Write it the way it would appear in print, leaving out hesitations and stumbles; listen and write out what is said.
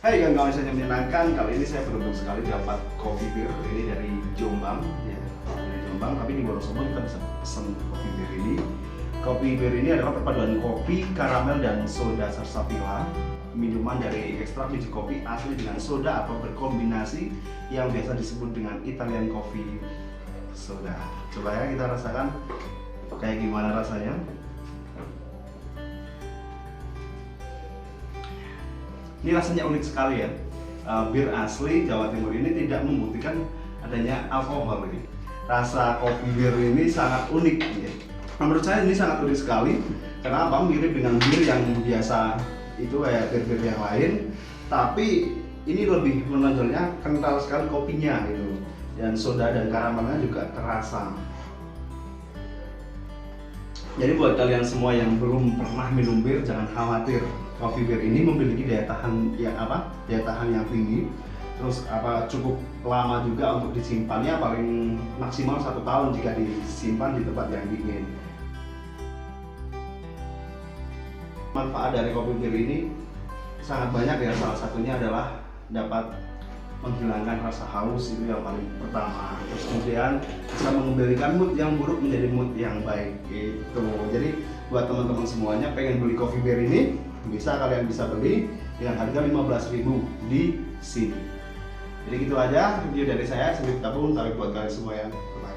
Hai kawan-kawan, saya menyenangkan. Kali ini saya beruntung sekali dapat kopi bir ini dari Jombang, ya, dari Jombang. Tapi di Wonosobo kita bisa pesan kopi bir ini. Kopi bir ini adalah perpaduan kopi, karamel, dan soda salsapila. Minuman dari ekstrak biji kopi asli dengan soda atau berkombinasi yang biasa disebut dengan Italian coffee soda. Coba ya kita rasakan kayak gimana rasanya. Ini rasanya unik sekali ya. Bir asli Jawa Timur ini tidak membuktikan adanya alkohol ini. Rasa kopi bir ini sangat unik ya. Menurut saya ini sangat unik sekali karena apa? Mirip dengan bir yang biasa itu kayak bir-bir yang lain, tapi ini lebih menonjolnya kental sekali kopinya gitu. Dan soda dan karamelnya juga terasa. Jadi buat kalian semua yang belum pernah minum bir, jangan khawatir. Kopi bir ini memiliki daya tahan yang tinggi. Terus cukup lama juga untuk disimpannya, paling maksimal 1 tahun jika disimpan di tempat yang dingin. Manfaat dari kopi bir ini sangat banyak ya. Salah satunya adalah dapat menghilangkan rasa haus, itu yang paling pertama. Terus kemudian bisa mengembalikan mood yang buruk menjadi mood yang baik gitu. Jadi buat teman-teman semuanya pengen beli kopi bir ini, kalian bisa beli dengan harga 15.000 di sini. Jadi gitu aja video dari saya. Sampai ketemu, tapi buat kalian semua yang bye.